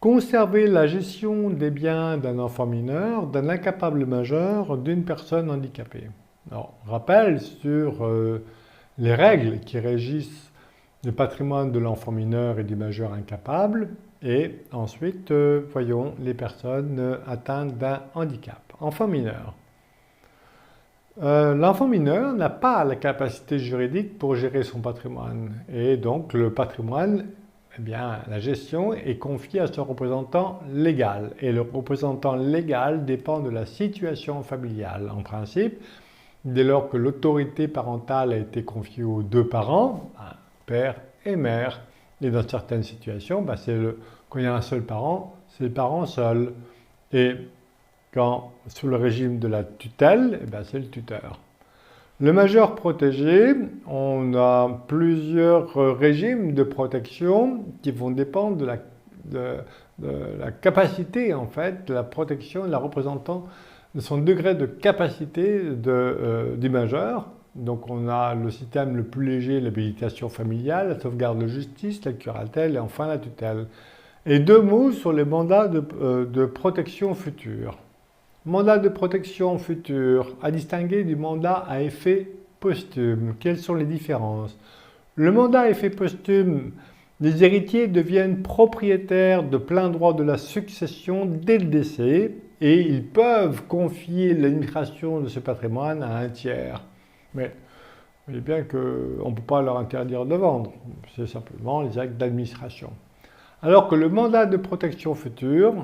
conserver la gestion des biens d'un enfant mineur, d'un incapable majeur, d'une personne handicapée. Alors, rappel sur les règles qui régissent le patrimoine de l'enfant mineur et du majeur incapable, et ensuite, voyons les personnes atteintes d'un handicap. Enfant mineur. L'enfant mineur n'a pas la capacité juridique pour gérer son patrimoine, et donc le patrimoine, eh bien, la gestion est confiée à son représentant légal, et le représentant légal dépend de la situation familiale. En principe, dès lors que l'autorité parentale a été confiée aux deux parents, père et mère, et dans certaines situations, quand il y a un seul parent, c'est le parent seul. Et quand, sous le régime de la tutelle, c'est le tuteur. Le majeur protégé, on a plusieurs régimes de protection qui vont dépendre de la capacité, en fait, de la protection de la représentant, de son degré de capacité du majeur. Donc on a le système le plus léger, l'habilitation familiale, la sauvegarde de justice, la curatelle et enfin la tutelle. Et deux mots sur les mandats de protection future. Mandat de protection future, à distinguer du mandat à effet posthume. Quelles sont les différences? Le mandat à effet posthume, les héritiers deviennent propriétaires de plein droit de la succession dès le décès et ils peuvent confier l'administration de ce patrimoine à un tiers. Mais vous voyez bien qu'on ne peut pas leur interdire de vendre, c'est simplement les actes d'administration. Alors que le mandat de protection future,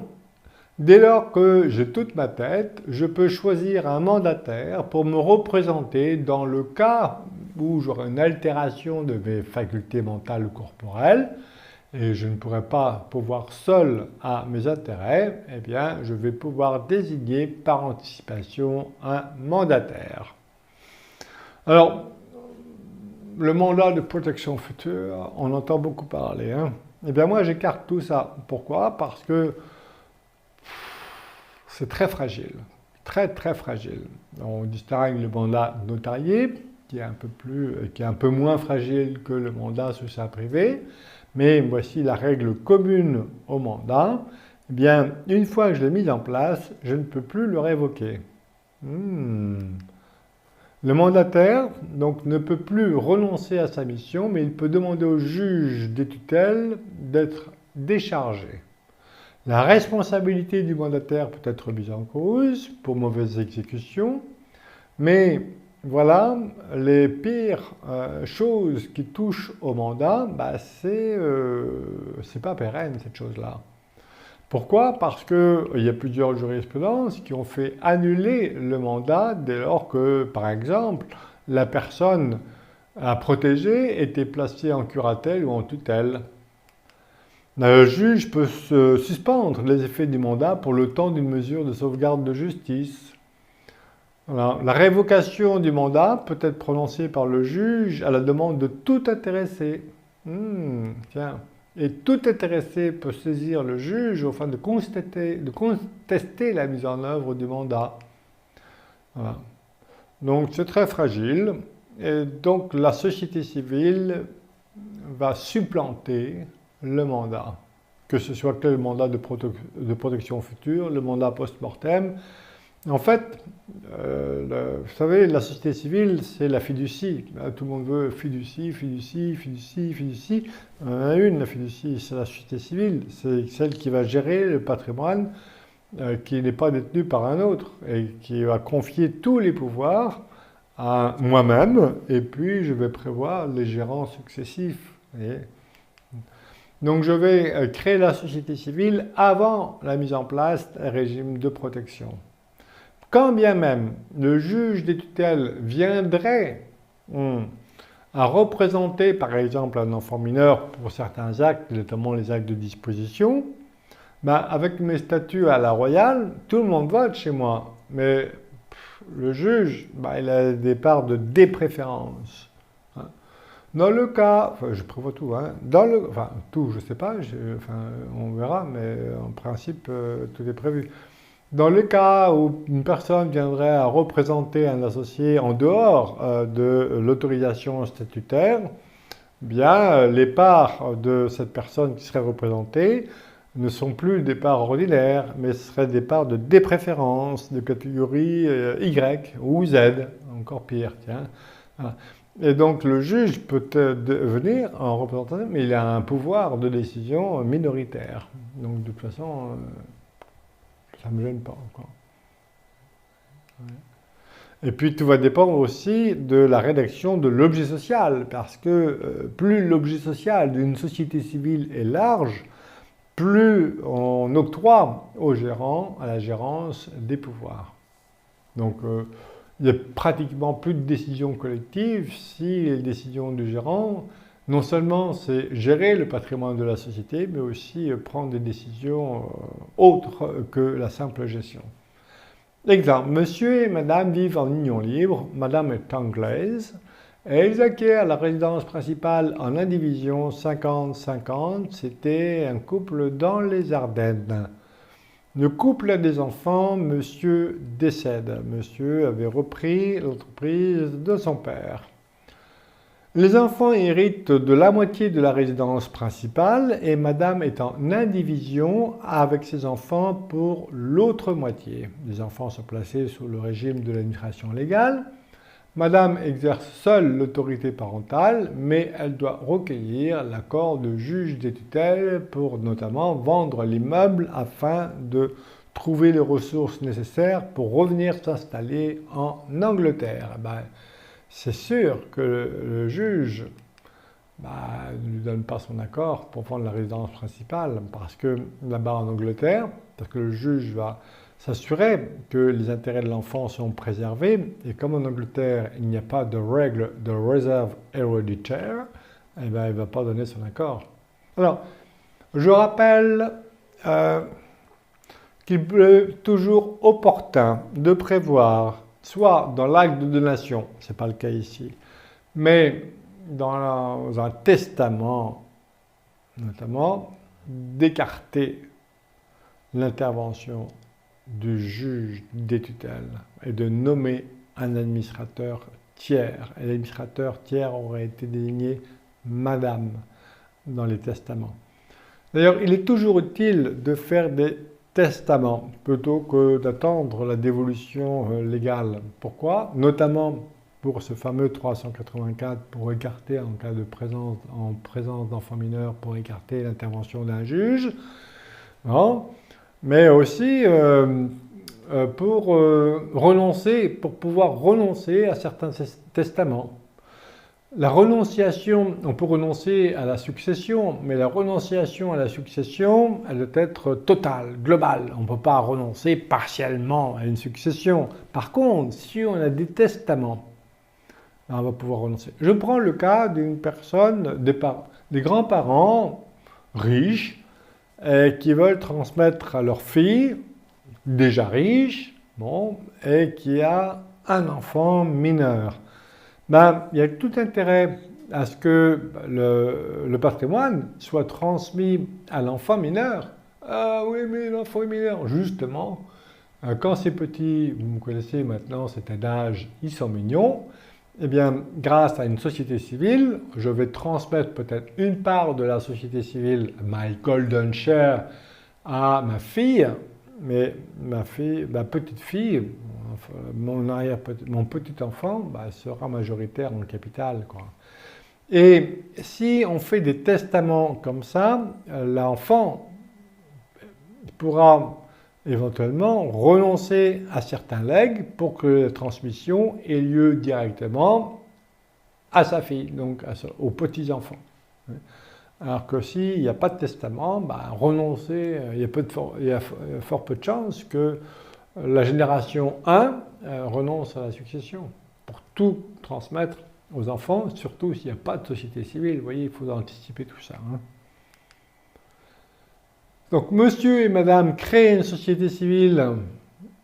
dès lors que j'ai toute ma tête, je peux choisir un mandataire pour me représenter dans le cas où j'aurai une altération de mes facultés mentales ou corporelles et je ne pourrai pas pouvoir seul à mes intérêts, eh bien je vais pouvoir désigner par anticipation un mandataire. Alors, le mandat de protection future, on entend beaucoup parler. Eh bien moi j'écarte tout ça. Pourquoi? Parce que c'est très fragile, très très fragile. On distingue le mandat notarié, qui est un peu moins fragile que le mandat sous seing privé, mais voici la règle commune au mandat. Eh bien, une fois que je l'ai mis en place, je ne peux plus le révoquer. Le mandataire donc, ne peut plus renoncer à sa mission, mais il peut demander au juge des tutelles d'être déchargé. La responsabilité du mandataire peut être mise en cause pour mauvaise exécution, mais voilà, les pires choses qui touchent au mandat, c'est pas pérenne cette chose-là. Pourquoi? Parce qu'il y a plusieurs jurisprudences qui ont fait annuler le mandat dès lors que, par exemple, la personne à protéger était placée en curatelle ou en tutelle. Le juge peut suspendre les effets du mandat pour le temps d'une mesure de sauvegarde de justice. Voilà. La révocation du mandat peut être prononcée par le juge à la demande de tout intéressé. Tiens. Et tout intéressé peut saisir le juge afin de contester la mise en œuvre du mandat. Voilà. Donc c'est très fragile. Et donc la société civile va supplanter le mandat, que ce soit que le mandat de protection future, le mandat post-mortem. En fait, vous savez, la société civile, c'est la fiducie. Tout le monde veut fiducie, fiducie, fiducie, fiducie. Il y en a une, la fiducie, c'est la société civile. C'est celle qui va gérer le patrimoine qui n'est pas détenu par un autre et qui va confier tous les pouvoirs à moi-même et puis je vais prévoir les gérants successifs. Voyez. Donc je vais créer la société civile avant la mise en place d'un régime de protection. Quand bien même le juge des tutelles viendrait à représenter par exemple un enfant mineur pour certains actes, notamment les actes de disposition, avec mes statuts à la royale, tout le monde vote chez moi. Mais le juge, il a des parts de dépréférence. Dans le cas, je prévois tout, tout, je ne sais pas, on verra, mais en principe, tout est prévu. Dans le cas où une personne viendrait à représenter un associé en dehors de l'autorisation statutaire, bien, les parts de cette personne qui serait représentée ne sont plus des parts ordinaires, mais ce seraient des parts de dépréférence de catégorie Y ou Z, encore pire, tiens. Voilà. Et donc le juge peut venir en représentation, mais il a un pouvoir de décision minoritaire. Donc de toute façon, ça ne me gêne pas encore. Ouais. Et puis tout va dépendre aussi de la rédaction de l'objet social, parce que plus l'objet social d'une société civile est large, plus on octroie au gérant, à la gérance, des pouvoirs. Donc il n'y a pratiquement plus de décisions collectives si les décisions du gérant, non seulement c'est gérer le patrimoine de la société, mais aussi prendre des décisions autres que la simple gestion. Exemple, monsieur et madame vivent en union libre, madame est anglaise, et ils acquièrent la résidence principale en indivision 50-50, c'était un couple dans les Ardennes. Le couple a des enfants, monsieur décède. Monsieur avait repris l'entreprise de son père. Les enfants héritent de la moitié de la résidence principale et madame est en indivision avec ses enfants pour l'autre moitié. Les enfants sont placés sous le régime de l'administration légale. Madame exerce seule l'autorité parentale, mais elle doit recueillir l'accord du juge des tutelles pour notamment vendre l'immeuble afin de trouver les ressources nécessaires pour revenir s'installer en Angleterre. C'est sûr que le juge ne lui donne pas son accord pour vendre la résidence principale, parce que là-bas en Angleterre, parce que le juge va s'assurer que les intérêts de l'enfant sont préservés, et comme en Angleterre, il n'y a pas de règle de réserve héréditaire, il ne va pas donner son accord. Alors, je rappelle qu'il est toujours opportun de prévoir, soit dans l'acte de donation, ce n'est pas le cas ici, mais dans un testament, notamment, d'écarter l'intervention du juge des tutelles et de nommer un administrateur tiers. Et l'administrateur tiers aurait été désigné madame dans les testaments. D'ailleurs, il est toujours utile de faire des testaments plutôt que d'attendre la dévolution légale. Pourquoi? Notamment pour ce fameux 384 pour écarter en cas de présence d'enfants mineurs, pour écarter l'intervention d'un juge. Non, mais aussi pour pouvoir renoncer à certains testaments. La renonciation, on peut renoncer à la succession, mais la renonciation à la succession, elle doit être totale, globale. On ne peut pas renoncer partiellement à une succession. Par contre, si on a des testaments, on va pouvoir renoncer. Je prends le cas d'une personne, des grands-parents riches, qui veulent transmettre à leur fille, déjà riche, et qui a un enfant mineur. Il y a tout intérêt à ce que le patrimoine soit transmis à l'enfant mineur. Ah oui, mais l'enfant est mineur. Justement, quand c'est petit, vous me connaissez maintenant, c'est un âge, ils sont mignons. Eh bien, grâce à une société civile, je vais transmettre peut-être une part de la société civile, my golden share, à ma fille, mais ma petite fille, mon petit enfant, sera majoritaire en capital, quoi. Et si on fait des testaments comme ça, l'enfant pourra éventuellement renoncer à certains legs pour que la transmission ait lieu directement à sa fille, donc aux petits-enfants. Alors que s'il n'y a pas de testament, renoncer, il y a fort peu de chances que la génération 1 renonce à la succession pour tout transmettre aux enfants, surtout s'il n'y a pas de société civile. Vous voyez, il faut anticiper tout ça. Donc, monsieur et madame créent une société civile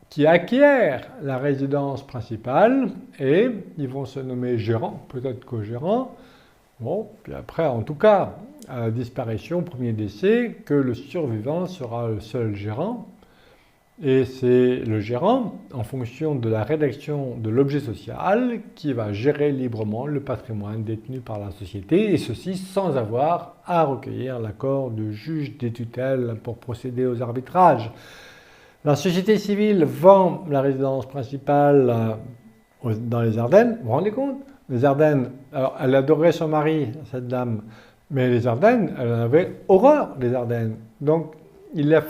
qui acquiert la résidence principale et ils vont se nommer gérant, peut-être co-gérant. Puis après, en tout cas, à la disparition, premier décès, que le survivant sera le seul gérant. Et c'est le gérant, en fonction de la rédaction de l'objet social, qui va gérer librement le patrimoine détenu par la société, et ceci sans avoir à recueillir l'accord du juge des tutelles pour procéder aux arbitrages. La société civile vend la résidence principale dans les Ardennes. Vous vous rendez compte? Les Ardennes, alors elle adorait son mari, cette dame, mais les Ardennes, elle en avait horreur des Ardennes. Donc, il a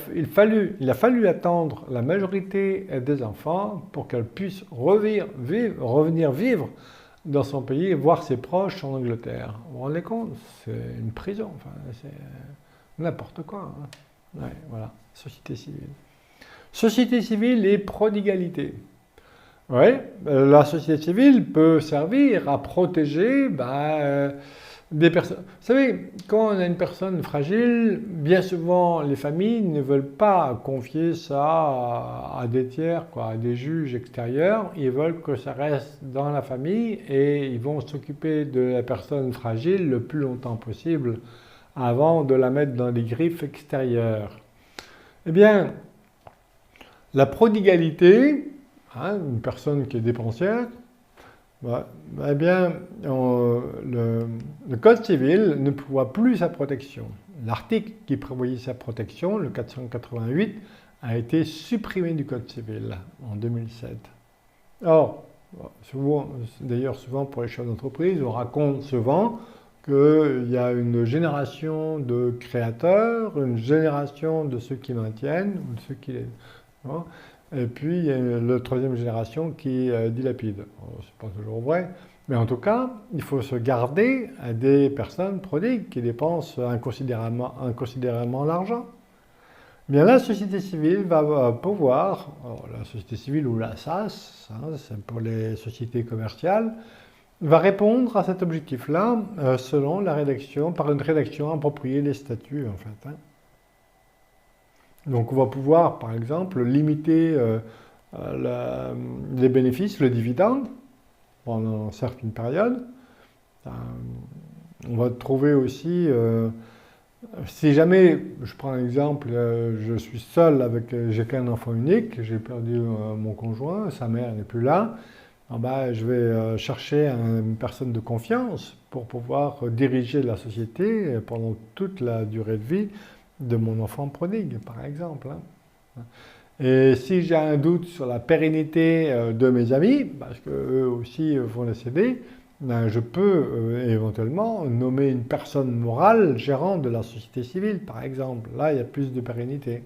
fallu attendre la majorité des enfants pour qu'elle puisse revenir vivre dans son pays et voir ses proches en Angleterre. Vous vous rendez compte? C'est une prison, enfin, c'est n'importe quoi. Hein. Ouais, voilà, société civile. Société civile et prodigalité. Oui, la société civile peut servir à protéger des personnes. Vous savez, quand on a une personne fragile, bien souvent les familles ne veulent pas confier ça à des tiers, à des juges extérieurs. Ils veulent que ça reste dans la famille et ils vont s'occuper de la personne fragile le plus longtemps possible avant de la mettre dans des griffes extérieures. Eh bien, la prodigalité, une personne qui est dépensière, eh bien, le Code civil ne prévoit plus sa protection. L'article qui prévoyait sa protection, le 488, a été supprimé du Code civil en 2007. Or, d'ailleurs souvent pour les chefs d'entreprise, on raconte souvent qu'il y a une génération de créateurs, une génération de ceux qui maintiennent, ou de ceux qui les... Et puis, il y a la troisième génération qui dilapide. Ce n'est pas toujours vrai, mais en tout cas, il faut se garder à des personnes prodigues qui dépensent inconsidérément l'argent. Bien, la société civile va pouvoir, la société civile ou la SAS, c'est pour les sociétés commerciales, va répondre à cet objectif-là selon par une rédaction appropriée des statuts, en fait. Donc on va pouvoir, par exemple, limiter les bénéfices, le dividende, pendant certaines périodes. On va trouver aussi, si jamais, je prends un exemple, je suis seul j'ai qu'un enfant unique, j'ai perdu mon conjoint, sa mère n'est plus là, je vais chercher une personne de confiance pour pouvoir diriger la société pendant toute la durée de vie de mon enfant prodigue, par exemple. Et si j'ai un doute sur la pérennité de mes amis, parce qu'eux aussi vont décéder, je peux éventuellement nommer une personne morale gérant de la société civile, par exemple. Là, il y a plus de pérennité.